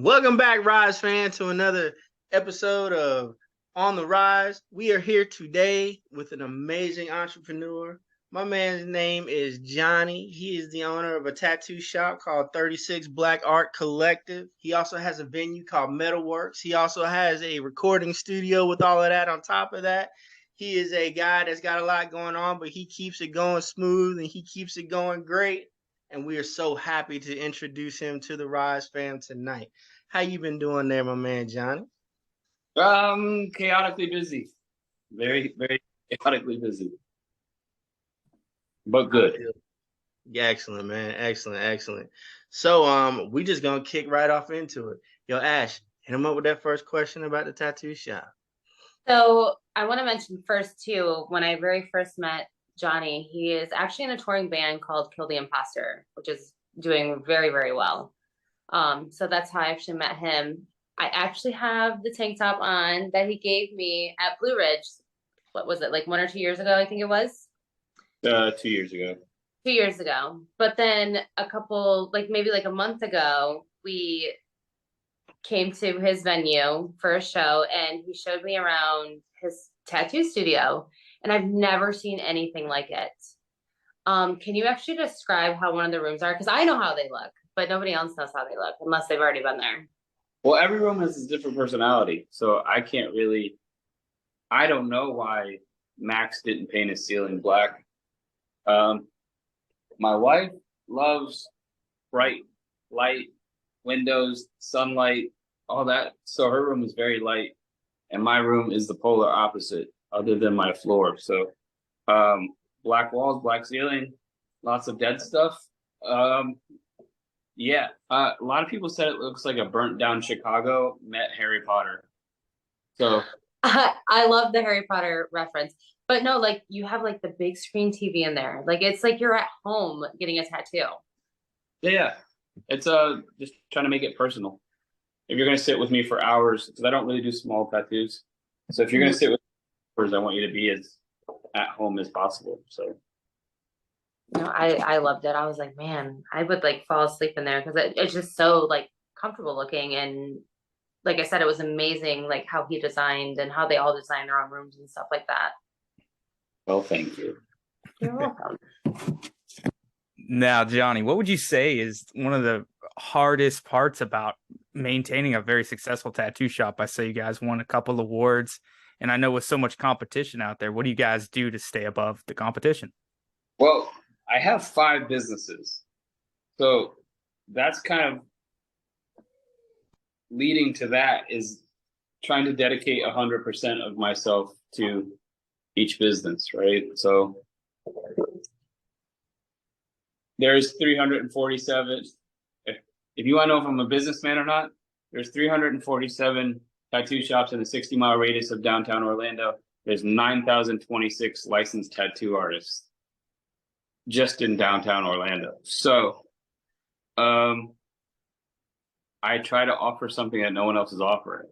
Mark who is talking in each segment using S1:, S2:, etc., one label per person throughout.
S1: Welcome back, Ryze fans, to another episode of On the Rise. We are here today with an amazing entrepreneur. My man's name is Johnny. He is the owner of a tattoo shop called 36 Black Art Collective. He also has a venue called Metalworx. He also has a recording studio with all of that on top of that. He is a guy that's got a lot going on, but he keeps it going smooth and he keeps it going great. And we are so happy to introduce him to the Ryze fam tonight. How you been doing there, my man Johnny?
S2: Chaotically busy. Very, very chaotically busy. But good.
S1: Yeah, excellent, man. Excellent. So we just gonna kick right off into it. Yo, Ash, hit him up with that first question about the tattoo shop.
S3: So I want to mention first too, when I very first met Johnny, he is actually in a touring band called Kill the Imposter, which is doing very, very well. So that's how I actually met him. I actually have the tank top on that he gave me at Blue Ridge. What was it, like 1 or 2 years ago? I think it was
S2: 2 years ago.
S3: 2 years ago. But then maybe a month ago, we came to his venue for a show and he showed me around his tattoo studio, and I've never seen anything like it. Can you actually describe how one of the rooms are? Because I know how they look, but nobody else knows how they look unless they've already been there.
S2: Well, every room has a different personality, so I don't know why Max didn't paint his ceiling black. My wife loves bright light, windows, sunlight, all that. So her room is very light, and my room is the polar opposite, other than my floor. So black walls, black ceiling, lots of dead stuff. Yeah, a lot of people said it looks like a burnt down Chicago met Harry Potter. So
S3: I love the Harry Potter reference, but no, like you have like the big screen TV in there. Like it's like you're at home getting a tattoo.
S2: yeah, it's just trying to make it personal. If you're gonna sit with me for hours, because I don't really do small tattoos, so if you're gonna sit with me for hours, I want you to be as at home as possible. So.
S3: No, I loved it. I was like, man, I would like fall asleep in there because it's just so like comfortable looking. And like I said, it was amazing like how he designed and how they all designed their own rooms and stuff like that.
S2: Well, thank you.
S3: You're welcome.
S4: Now, Johnny, what would you say is one of the hardest parts about maintaining a very successful tattoo shop? I say you guys won a couple awards, and I know with so much competition out there, what do you guys do to stay above the competition?
S2: Well, I have 5 businesses. So that's kind of leading to that is trying to dedicate 100% of myself to each business, right? So there's 347. If you want to know if I'm a businessman or not, there's 347 tattoo shops in a 60-mile radius of downtown Orlando. There's 9,026 licensed tattoo artists just in downtown Orlando. So I try to offer something that no one else is offering.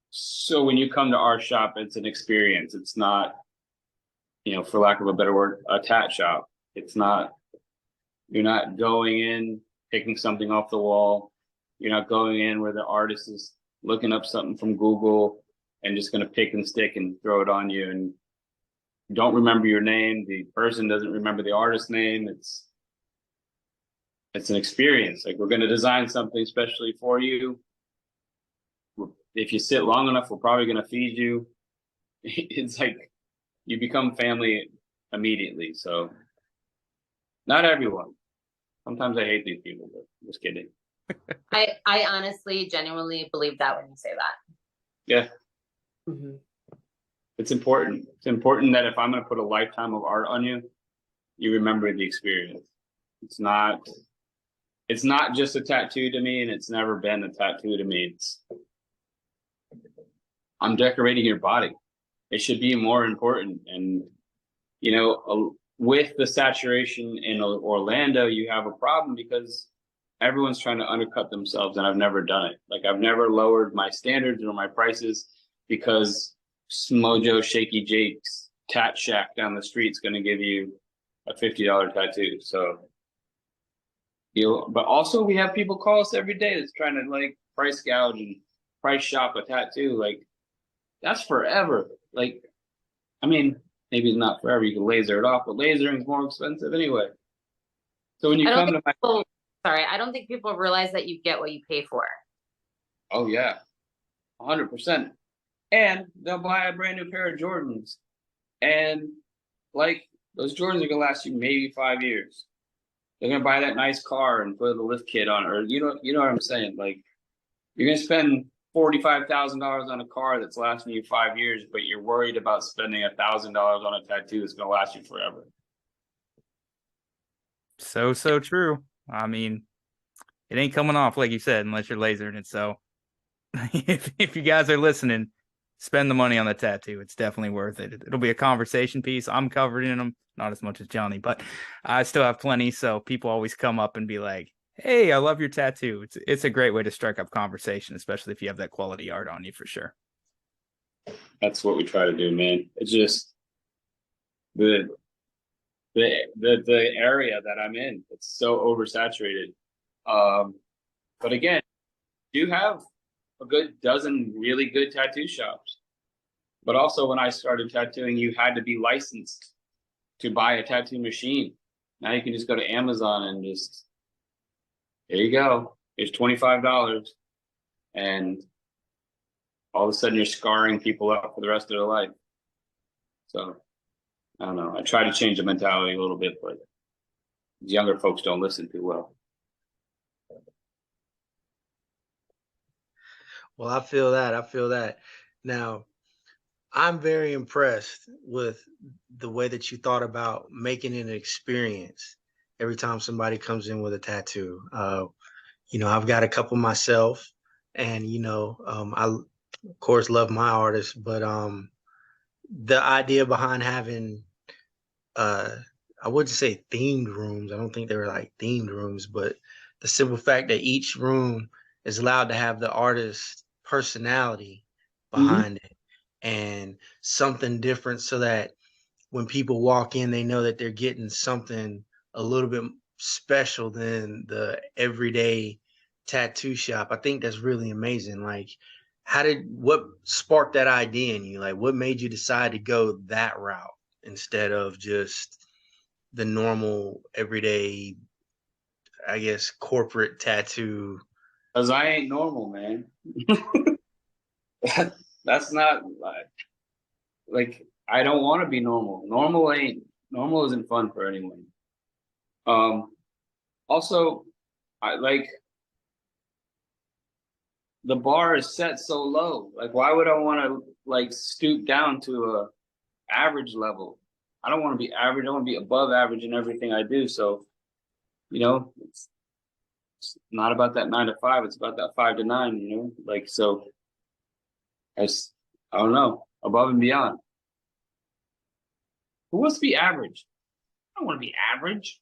S2: So when you come to our shop, it's an experience. It's not, for lack of a better word, a tat shop. It's not, you're not going in, picking something off the wall. You're not going in where the artist is looking up something from Google and just going to pick and stick and throw it on you. And don't remember your name. The person doesn't remember the artist's name. It's an experience. Like, we're going to design something specially for you. If you sit long enough, we're probably going to feed you. It's like you become family immediately. So not everyone. Sometimes I hate these people, but just kidding.
S3: I honestly, genuinely believe that when you say that.
S2: Yeah.
S3: Mm-hmm.
S2: It's important. It's important that if I'm going to put a lifetime of art on you, you remember the experience. It's not just a tattoo to me, and it's never been a tattoo to me. I'm decorating your body. It should be more important. And, with the saturation in Orlando, you have a problem because everyone's trying to undercut themselves, and I've never done it. Like, I've never lowered my standards or my prices because Mojo Shaky Jake's Tat Shack down the street's going to give you a $50 tattoo. So But also we have people call us every day that's trying to like price gouge and price shop a tattoo. Like that's forever. Like, I mean, maybe it's not forever. You can laser it off, but lasering is more expensive anyway. So when you come to my,
S3: I don't think people realize that you get what you pay for.
S2: oh yeah, 100%. And they'll buy a brand new pair of Jordans, and like those Jordans are gonna last you maybe 5 years. They're gonna buy that nice car and put the lift kit on it, or you know what I'm saying? Like you're gonna spend $45,000 on a car that's lasting you 5 years, but you're worried about spending $1,000 on a tattoo that's gonna last you forever.
S4: So true. I mean, it ain't coming off like you said unless you're lasering it. So if you guys are listening, spend the money on the tattoo. It's definitely worth it. It'll be a conversation piece. I'm covered in them, not as much as Johnny, but I still have plenty. So people always come up and be like, "Hey, I love your tattoo." It's a great way to strike up conversation, especially if you have that quality art on you, for sure.
S2: That's what we try to do, man. It's just the area that I'm in. It's so oversaturated. But again, you have a good dozen really good tattoo shops. But also when I started tattooing, you had to be licensed to buy a tattoo machine. Now you can just go to Amazon and just, there you go. It's $25. And all of a sudden you're scarring people up for the rest of their life. So I don't know. I try to change the mentality a little bit, but younger folks don't listen too well.
S1: Well, I feel that. I feel that. Now, I'm very impressed with the way that you thought about making it an experience every time somebody comes in with a tattoo. I've got a couple myself, and I of course love my artists, but the idea behind having I wouldn't say themed rooms. I don't think they were like themed rooms, but the simple fact that each room is allowed to have the artist's personality behind it and something different, so that when people walk in, they know that they're getting something a little bit special than the everyday tattoo shop. I think that's really amazing. Like, what sparked that idea in you? Like, what made you decide to go that route instead of just the normal everyday, I guess, corporate tattoo?
S2: Because I ain't normal, man. That's not like I don't want to be normal. Normal isn't fun for anyone. Also, I like the bar is set so low. Like, why would I want to like stoop down to a average level? I don't want to be average. I want to be above average in everything I do. So, it's not about that 9 to 5. It's about that 5 to 9. Like so. I don't know, above and beyond. Who wants to be average? I don't want to be average.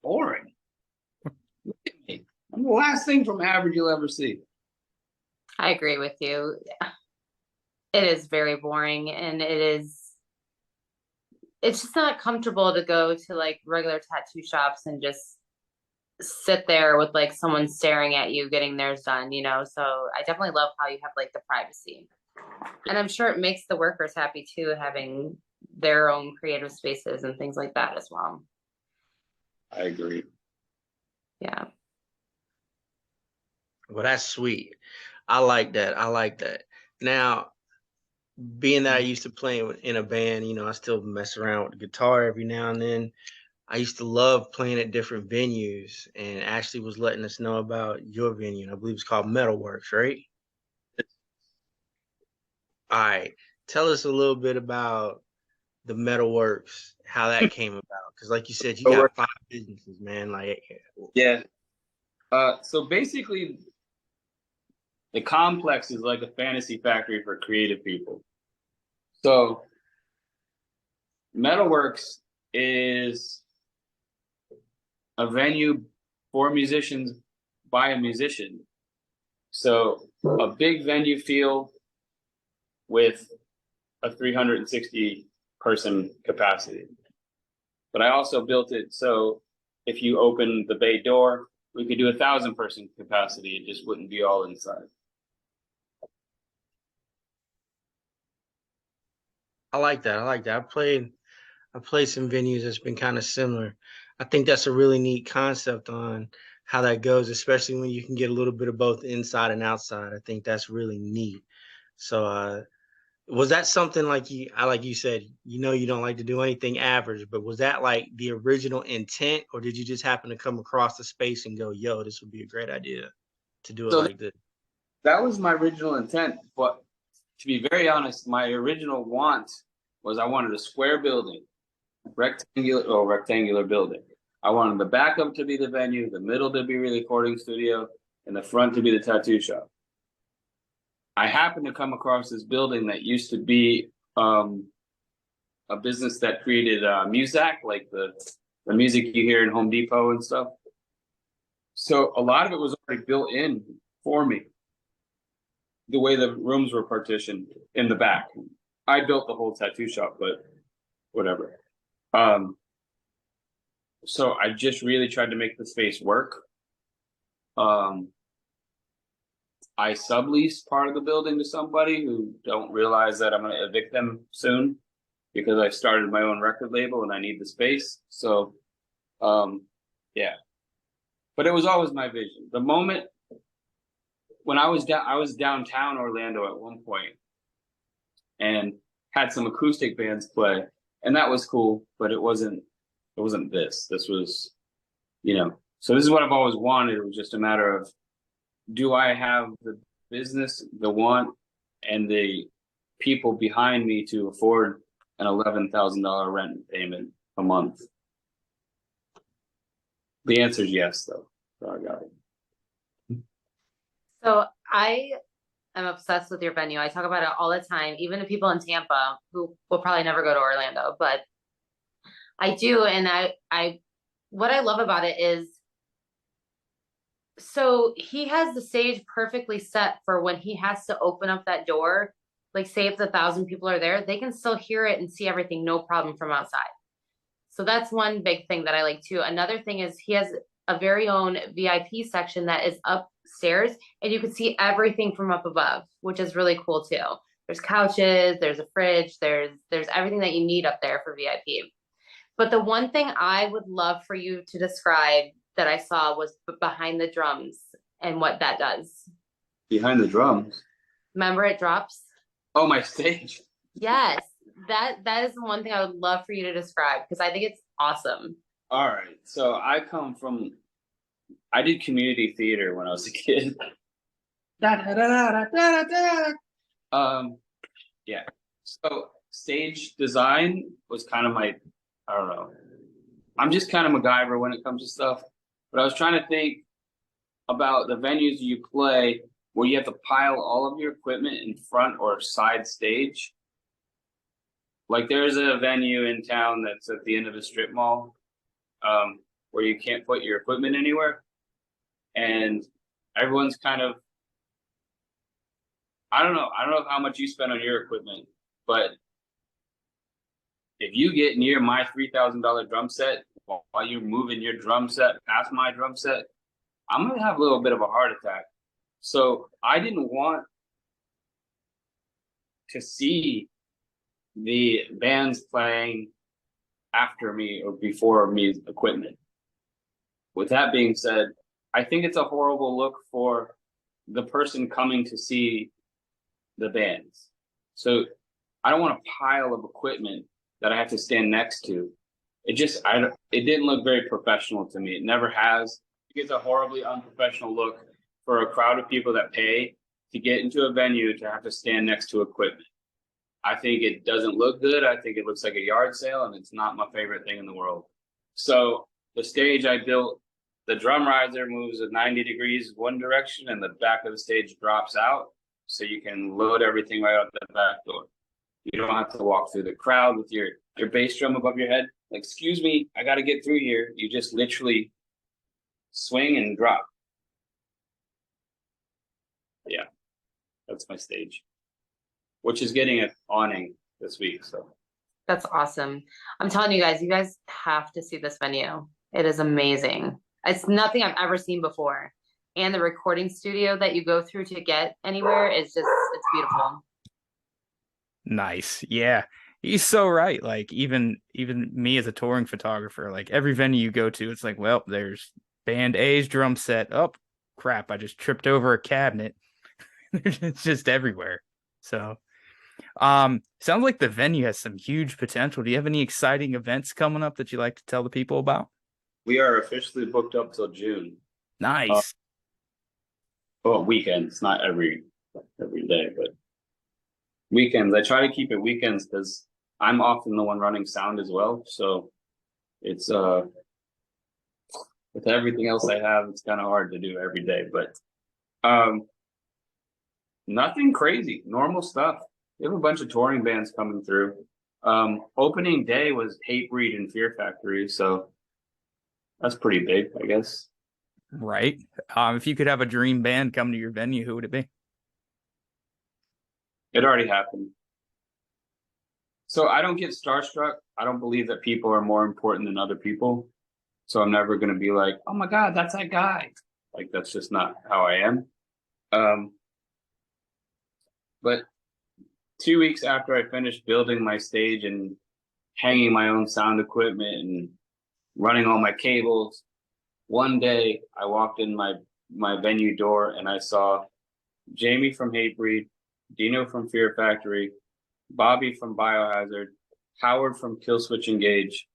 S2: Boring. Look at me. I'm the last thing from average you'll ever see.
S3: I agree with you. It is very boring, and it's just not comfortable to go to like regular tattoo shops and just sit there with like someone staring at you getting theirs done, so I definitely love how you have like the privacy, and I'm sure it makes the workers happy too, having their own creative spaces and things like that as well.
S2: I agree.
S3: Yeah.
S1: Well, that's sweet. I like that. Now, being that I used to play in a band, I still mess around with the guitar every now and then. I used to love playing at different venues, and Ashley was letting us know about your venue. And I believe it's called Metalworx, right? All right. Tell us a little bit about the Metalworx, how that came about. Because like you said, you got 5 businesses, man. Like,
S2: yeah. So basically, the complex is like a fantasy factory for creative people. So Metalworx is a venue for musicians by a musician. So a big venue feel with a 360 person capacity. But I also built it so if you open the bay door, we could do 1,000-person capacity. It just wouldn't be all inside.
S1: I like that. I like that. I played some venues that's been kind of similar. I think that's a really neat concept on how that goes, especially when you can get a little bit of both inside and outside. I think that's really neat. So was that something like like you said, you don't like to do anything average, but was that like the original intent, or did you just happen to come across the space and go, yo, this would be a great idea to do it
S2: So
S1: like this?
S2: that was my original intent, but to be very honest, my original want was I wanted a square building, rectangular building. I wanted the backup to be the venue, the middle to be a recording studio, and the front to be the tattoo shop. I happened to come across this building that used to be a business that created Muzak, like the music you hear in Home Depot and stuff. So a lot of it was already built in for me, the way the rooms were partitioned in the back. I built the whole tattoo shop, but whatever. So I just really tried to make the space work. I subleased part of the building to somebody who don't realize that I'm going to evict them soon because I started my own record label and I need the space. So, yeah. But it was always my vision. The moment when I was downtown Orlando at one point and had some acoustic bands play, and that was cool, but it wasn't this. This was, so this is what I've always wanted. It was just a matter of, do I have the business, the want, and the people behind me to afford an $11,000 rent payment a month? The answer is yes, though. So I got it.
S3: So I am obsessed with your venue. I talk about it all the time, even to people in Tampa who will probably never go to Orlando, but I do. And what I love about it is, so he has the stage perfectly set for when he has to open up that door. Like, say if 1,000 people are there, they can still hear it and see everything, no problem, from outside. So that's one big thing that I like too. Another thing is he has a very own VIP section that is upstairs, and you can see everything from up above, which is really cool too. There's couches, there's a fridge, there's everything that you need up there for VIP. But the one thing I would love for you to describe that I saw was behind the drums and what that does.
S2: Behind the drums?
S3: Remember it drops?
S2: Oh, my stage.
S3: Yes. That is the one thing I would love for you to describe, because I think it's awesome.
S2: All right. So I did community theater when I was a kid. Yeah. So stage design was kind of I don't know. I'm just kind of MacGyver when it comes to stuff. But I was trying to think about the venues you play where you have to pile all of your equipment in front or side stage. Like, there's a venue in town that's at the end of a strip mall where you can't put your equipment anywhere. And everyone's kind of, I don't know how much you spend on your equipment, but if you get near my $3,000 drum set while you're moving your drum set past my drum set, I'm going to have a little bit of a heart attack. So I didn't want to see the bands playing after me or before me equipment. With that being said, I think it's a horrible look for the person coming to see the bands. So I don't want a pile of equipment that I have to stand next to. It didn't look very professional to me. It never has. It's a horribly unprofessional look for a crowd of people that pay to get into a venue to have to stand next to equipment. I think it doesn't look good. I think it looks like a yard sale, and it's not my favorite thing in the world. So the stage I built, the drum riser moves at 90 degrees one direction, and the back of the stage drops out, so you can load everything right out the back door. You don't have to walk through the crowd with your bass drum above your head. Like, excuse me, I got to get through here. You just literally swing and drop. Yeah, that's my stage, which is getting an awning this week. So
S3: that's awesome. I'm telling you guys have to see this venue. It is amazing. It's nothing I've ever seen before. And the recording studio that you go through to get anywhere is just, it's beautiful.
S4: Nice. Yeah. He's so right. Like even me as a touring photographer, like every venue you go to, it's like, well, there's band A's drum set. Oh, crap, I just tripped over a cabinet. It's just everywhere. So, sounds like the venue has some huge potential. Do you have any exciting events coming up that you like to tell the people about?
S2: We are officially booked up till June.
S4: Nice.
S2: Well, weekends, not every day, but weekends. I try to keep it weekends because I'm often the one running sound as well. So it's with everything else I have, it's kind of hard to do every day. But nothing crazy, normal stuff. We have a bunch of touring bands coming through. Opening day was Hatebreed and Fear Factory, so that's pretty big, I guess.
S4: Right. If you could have a dream band come to your venue, who would it be?
S2: It already happened. So I don't get starstruck. I don't believe that people are more important than other people. So I'm never going to be like, oh my God, that's that guy. Like, that's just not how I am. But 2 weeks after I finished building my stage and hanging my own sound equipment and running all my cables, one day I walked in my venue door and I saw Jamie from Hatebreed, Dino from Fear Factory, Bobby from Biohazard, Howard from Killswitch Engage,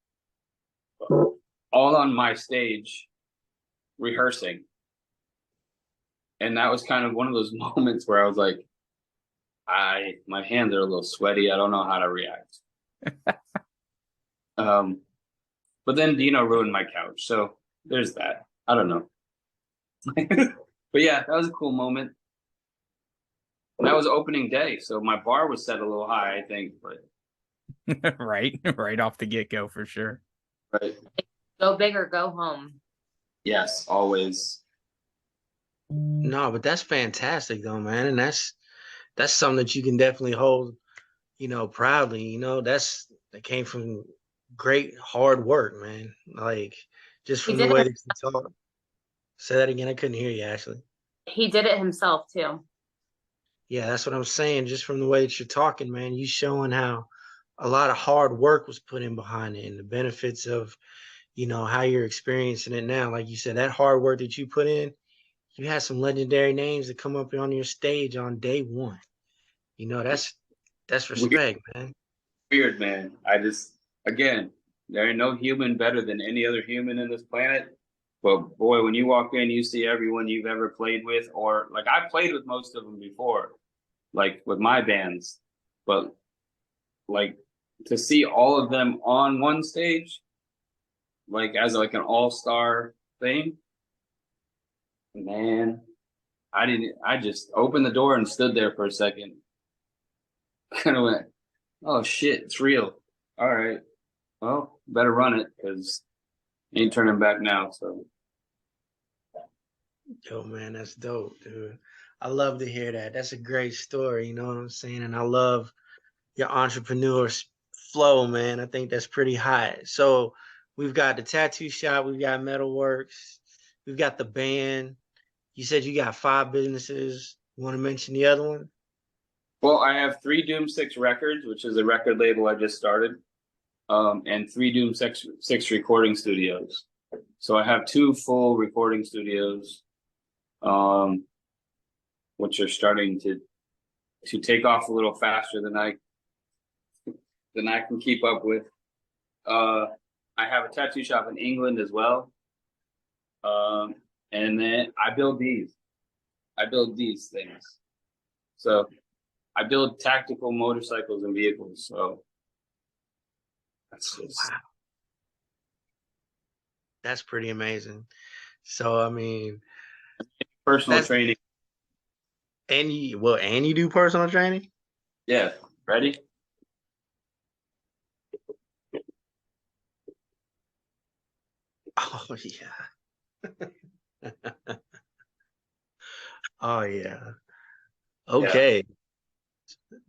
S2: all on my stage rehearsing. And that was kind of one of those moments where I was like, my hands are a little sweaty. I don't know how to react. But then Dino ruined my couch. So there's that. I don't know. But yeah, that was a cool moment. And that was opening day. So my bar was set a little high, I think, but
S4: right off the get-go for sure.
S2: right.
S3: Go big or go home.
S2: Yes, always.
S1: No, but that's fantastic though, man. And that's something that you can definitely hold, proudly. That came from great hard work, man. Like just
S3: He
S1: from the
S3: did
S1: way
S3: it.
S1: that you talk. Say that again. I couldn't hear you, Ashley.
S3: He did it himself too.
S1: Yeah, that's what I'm saying. Just from the way that you're talking, man, you showing how a lot of hard work was put in behind it and the benefits of, how you're experiencing it now. Like you said, that hard work that you put in, you had some legendary names that come up on your stage on day one. That's respect, man.
S2: Weird, man. Again, there ain't no human better than any other human in this planet. But boy, when you walk in, you see everyone you've ever played with, or like I played with most of them before, like with my bands. But like to see all of them on one stage, like as like an all-star thing, man, I just opened the door and stood there for a second. Kind of went, oh shit, it's real. All right. Well, better run it because ain't turning back now. So
S1: Yo, man, that's dope, dude. I love to hear that. That's a great story, you know what I'm saying? And I love your entrepreneur flow, man. I think that's pretty hot. So we've got the tattoo shop, we've got Metalworx, we've got the band. You said you got 5 businesses. You want to mention the other one?
S2: well, I have 3 Doom 6 Records, which is a record label I just started, and 3 Doom 6 recording studios. So I have 2 full recording studios, which are starting to take off a little faster than I can keep up with. I have a tattoo shop in England as well, and then I build these things. So I build tactical motorcycles and vehicles. So that's just
S1: Wow. That's pretty amazing. So I mean,
S2: personal training.
S1: and you do personal training?
S2: Yeah, ready?
S1: Oh yeah. Oh yeah. Okay.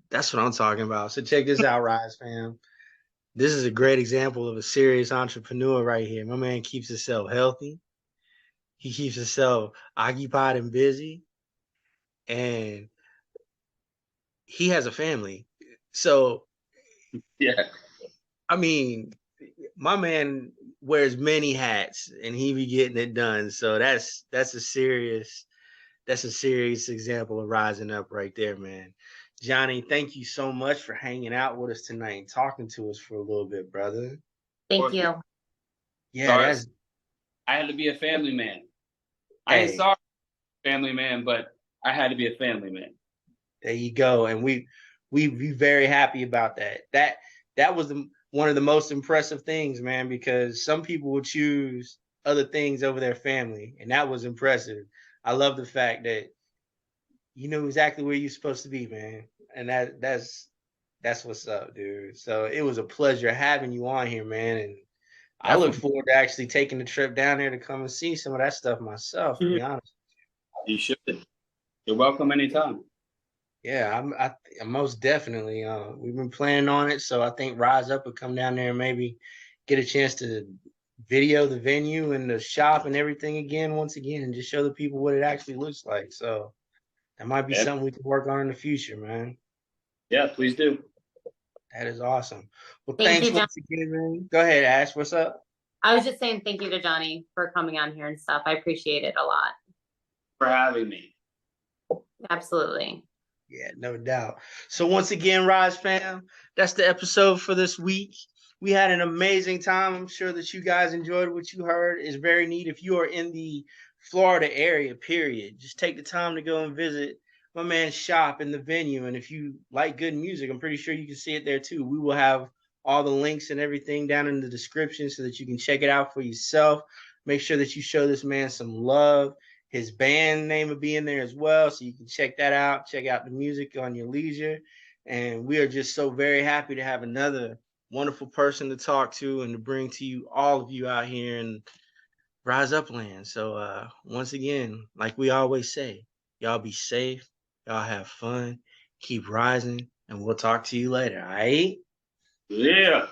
S1: That's what I'm talking about. So check this out, Ryze fam. This is a great example of a serious entrepreneur right here. My man keeps himself healthy. He keeps himself occupied and busy, and he has a family. So,
S2: Yeah.
S1: I mean, my man wears many hats, and he be getting it done. So that's a serious example of rising up right there, man. Johnny, thank you so much for hanging out with us tonight and talking to us for a little bit, brother.
S3: Thank you.
S1: Yeah,
S2: Sorry,
S1: that's
S2: I had to be a family man. I ain't
S1: hey,
S2: sorry, family man, but I had to be a family man.
S1: there you go. And we be very happy about that. That was one of the most impressive things, man, because some people will choose other things over their family, and that was impressive. I love the fact that you know exactly where you're supposed to be, man. And that's what's up, dude. So it was a pleasure having you on here, man. And I look
S4: Definitely.
S1: forward to actually taking the trip down there to come and see some of that stuff myself, to be honest.
S2: You should. You're welcome anytime.
S1: Yeah, I most definitely. We've been planning on it, so I think Ryze-Up would come down there and maybe get a chance to video the venue and the shop and everything again, once again, and just show the people what it actually looks like. So that might be
S2: Yeah.
S1: something we can work on in the future, man.
S2: Yeah, please do.
S1: That is awesome. Well,
S3: Thank
S1: thanks
S3: you, John.
S1: once again, man. Go ahead, Ash. What's up?
S3: I was just saying thank you to Johnny for coming on here and stuff. I appreciate it a lot.
S2: For having me.
S3: Absolutely.
S1: Yeah, no doubt. So once again, Rise fam, that's the episode for this week. We had an amazing time. I'm sure that you guys enjoyed what you heard. It's very neat. If you are in the Florida area, period, just take the time to go and visit my man's shop in the venue. And if you like good music, I'm pretty sure you can see it there too. We will have all the links and everything down in the description so that you can check it out for yourself. Make sure that you show this man some love. His band name will be in there as well, so you can check that out. Check out the music on your leisure. And we are just so very happy to have another wonderful person to talk to and to bring to you, all of you out here in Rise Up Land. So once again, like we always say, y'all be safe, y'all have fun, keep rising, and we'll talk to you later. All right?
S2: Yeah.